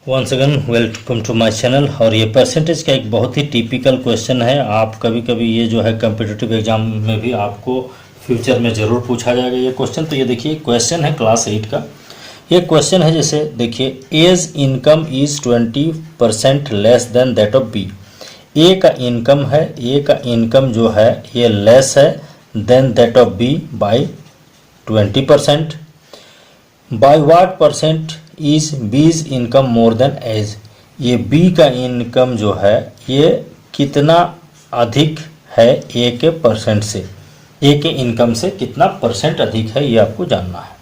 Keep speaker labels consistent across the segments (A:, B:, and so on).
A: Once again welcome to my channel. और ये percentage का एक बहुत ही टिपिकल क्वेश्चन है। आप कभी कभी ये जो है कम्पिटिटिव एग्जाम में भी आपको फ्यूचर में ज़रूर पूछा जाएगा ये क्वेश्चन। तो ये देखिए क्वेश्चन है क्लास 8 का। ये क्वेश्चन है जैसे देखिए A's income is 20% less than that of B. A का इनकम है, ए का इनकम जो है ये लेस है than that of B by 20%। By what percent is B's income more than A's. ये बी का इनकम जो है ये कितना अधिक है ए के परसेंट से, ए के इनकम से कितना परसेंट अधिक है ये आपको जानना है।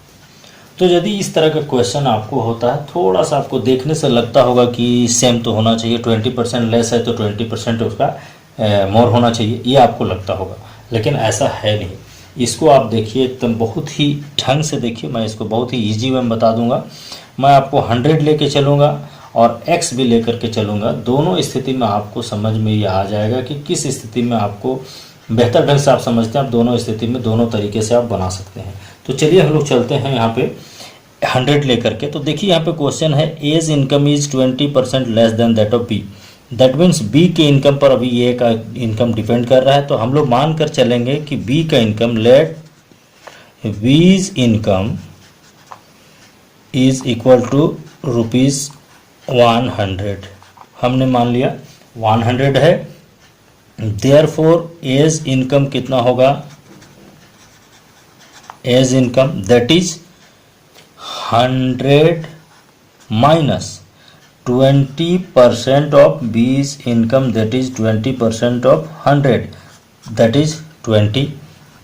A: तो यदि इस तरह का क्वेश्चन आपको होता है, थोड़ा सा आपको देखने से लगता होगा कि सेम तो होना चाहिए, 20% लेस है तो 20% उसका मोर होना चाहिए, ये आपको लगता होगा, लेकिन ऐसा है नहीं। इसको आप देखिए एकदम बहुत ही ढंग से देखिए। मैं इसको बहुत ही इजी वे में बता दूंगा। मैं आपको 100 लेके चलूँगा और x भी लेकर के चलूँगा। दोनों स्थिति में आपको समझ में ये आ जाएगा कि किस स्थिति में आपको बेहतर ढंग से आप समझते हैं। आप दोनों स्थिति में दोनों तरीके से आप बना सकते हैं। तो चलिए हम लोग चलते हैं यहाँ पे 100 लेकर के। तो देखिए यहाँ पे क्वेश्चन है A's income is 20% less than that of B. That means B के इनकम पर अभी ए का इनकम डिपेंड कर रहा है। तो हम लोग मान कर चलेंगे कि बी का income, let B's income is equal to ₹100। हमने मान लिया 100 है। देयरफॉर एज इनकम कितना होगा, A's income that is 100 minus 20% of B's income that is 20% of 100 that is 20।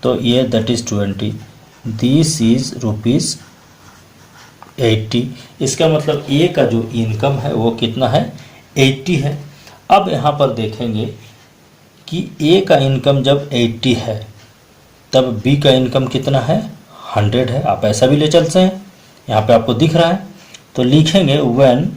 A: तो ये दैट इज 20, दिस इज ₹80। इसका मतलब ए का जो इनकम है वो कितना है, 80 है। अब यहाँ पर देखेंगे कि ए का इनकम जब 80 है तब बी का इनकम कितना है, 100 है। आप ऐसा भी ले चलते हैं, यहाँ पे आपको दिख रहा है। तो लिखेंगे व्हेन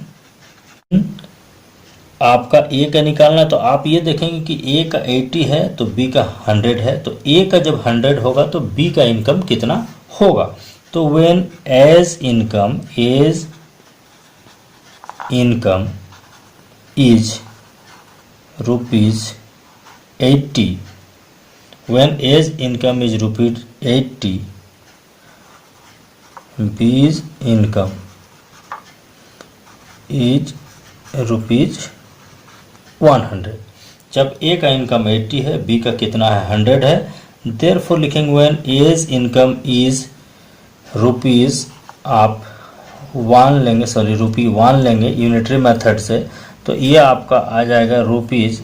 A: आपका ए का निकालना है तो आप ये देखेंगे कि ए का 80 है तो बी का 100 है। तो ए का जब 100 होगा तो बी का इनकम कितना होगा। तो when A's income is ₹80, when age income is ₹80, B's income is ₹100। जब ए का इनकम 80 है, बी का कितना है, 100 है। देयरफॉर लिखेंगे when A's income is rupees, आप ₹1 लेंगे यूनिटरी मेथड से। तो ये आपका आ जाएगा रुपीज़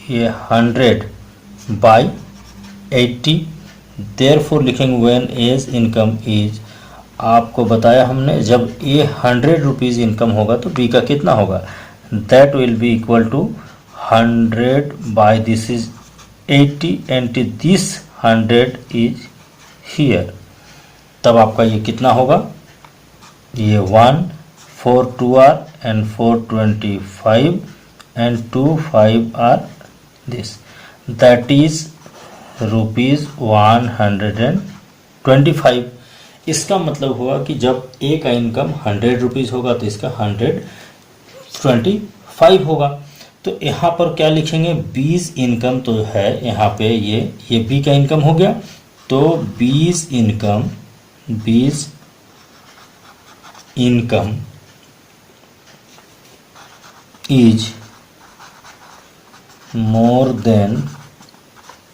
A: ये 100 बाई 80। देयरफॉर लिखेंगे व्हेन एज इनकम इज, आपको बताया हमने जब ये 100 रुपीज़ इनकम होगा तो बी का कितना होगा, that will be equal to 100 by this is 80 and this 100 is here. तब आपका ये कितना होगा, ये 1 4 2 R and 4 25 and 2 5 R this, that is ₹125। इसका मतलब हुआ कि जब ए का इनकम 100 रुपीज़ होगा तो इसका 125 होगा। तो यहाँ पर क्या लिखेंगे, बीज इनकम तो है यहाँ पे ये बी का इनकम हो गया। तो B's income is more than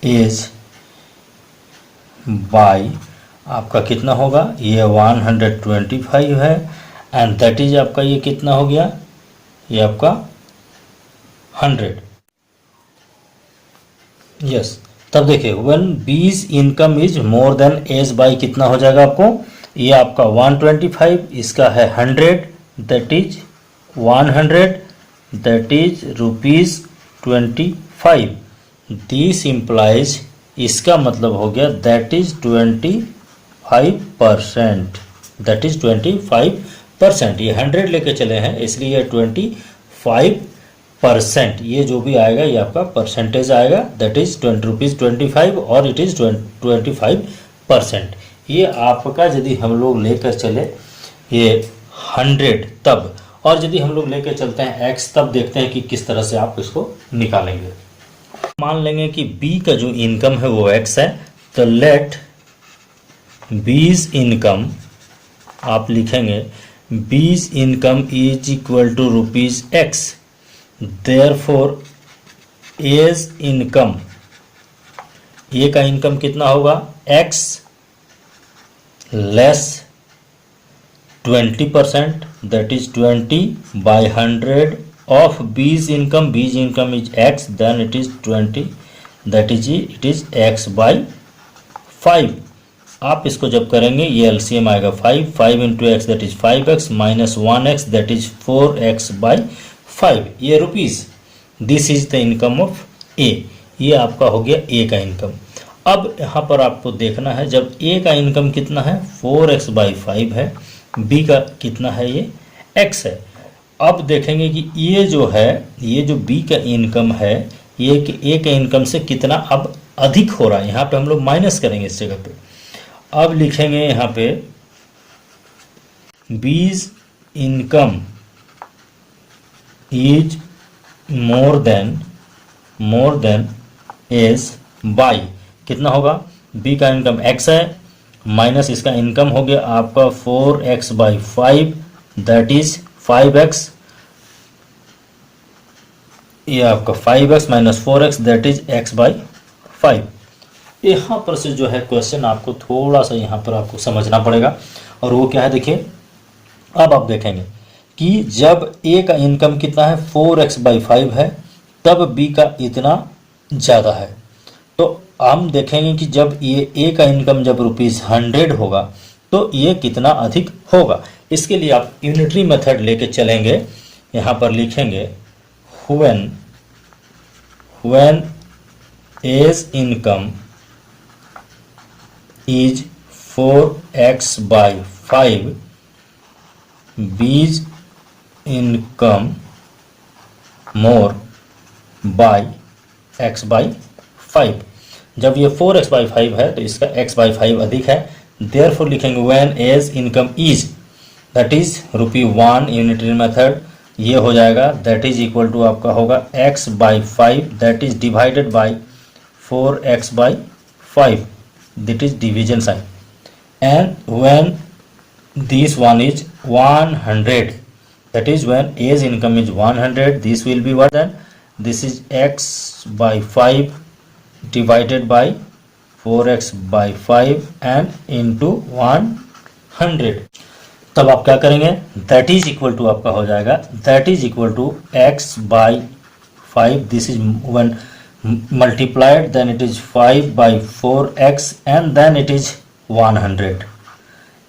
A: A's by, आपका कितना होगा, ये 125 है एंड दैट इज आपका ये कितना हो गया, ये आपका 100। यस, तब देखिए when B's income is more than A's by कितना हो जाएगा आपको, ये आपका 125, इसका है 100 that is 100 that is ₹25। This implies, इसका मतलब हो गया दैट इज 25%, दैट इज 25%। ये 100 लेके चले हैं इसलिए 25%, ये जो भी आएगा ये आपका परसेंटेज आएगा, दैट इज ₹25 और इट इज 25%। ये आपका यदि हम लोग लेकर चले ये 100 तब, और यदि हम लोग लेके चलते हैं x, तब देखते हैं कि किस तरह से आप इसको निकालेंगे। मान लेंगे कि b का जो इनकम है वो x है, तो लेट बीज इनकम आप लिखेंगे B's income is equal to rupees x, therefore A's income, A का इनकम कितना होगा x less 20%, that is 20/100 of B's income is x, then it is 20, that is it is x/5। आप इसको जब करेंगे ये एलसीएम आएगा 5 into x that is 5x minus 1x that is 4x/5, ये rupees. This is the income of A, ये आपका हो गया ए का इनकम। अब यहाँ पर आपको देखना है जब ए का इनकम कितना है 4x/5 है, बी का कितना है ये x है। अब देखेंगे कि ये जो है, ये जो बी का इनकम है ये ए के इनकम से कितना अब अधिक हो रहा है, यहाँ पे हम लोग माइनस करेंगे इस जगह पे। अब लिखेंगे यहाँ पे B's income is more than A's by, कितना होगा बी का इनकम x है माइनस इसका इनकम हो गया आपका 4x/5 दैट इज 5x, ये आपका 5x minus 4x that is x/5। यहाँ पर से जो है क्वेश्चन आपको थोड़ा सा यहाँ पर आपको समझना पड़ेगा, और वो क्या है देखिए। अब आप देखेंगे कि जब ए का इनकम कितना है 4x/5 है, तब बी का इतना ज़्यादा है। तो हम देखेंगे कि जब ये ए का इनकम जब ₹100 होगा तो ये कितना अधिक होगा। इसके लिए आप यूनिटरी मेथड लेके चलेंगे। यहाँ पर लिखेंगे when A's income is 4x/5, बीज इनकम more by x/5। जब ये 4x/5 है तो इसका x/5 अधिक है, देयरफॉर लिखेंगे when A's income is, that is ₹1 unitary method, ये हो जाएगा दैट इज इक्वल टू आपका होगा x/5 that is divided by 4x/5, that is division sign, and when this one is 100, that is when age income is 100, this will be what, then this is x/5 divided by 4x/5 and into 100। तब आप क्या करेंगे, that is equal to आपका हो जाएगा that is equal to x/5, this is when multiplied, then it is 5/4x and then it is 100,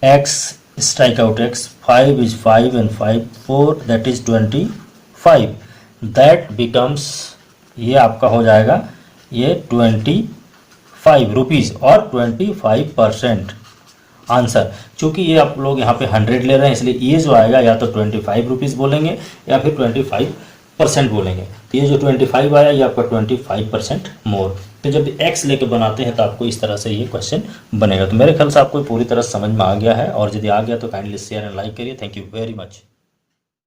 A: x strike out x, 5 is 5 and 5 4, that is 25, that becomes, ये आपका हो जाएगा ये 25 rupees और 25% answer. चूंकि ये आप लोग यहाँ पे 100 ले रहे हैं, इसलिए ये जो आएगा या तो 25 रुपीज़ बोलेंगे या फिर 25% बोलेंगे। तो ये जो 25 आया ये आपका 25% मोर। तो जब x लेके बनाते हैं तो आपको इस तरह से ये क्वेश्चन बनेगा। तो मेरे ख्याल से आपको पूरी तरह समझ में आ गया है, और यदि आ गया तो काइंडली शेयर एंड लाइक करिए। Thank you very much.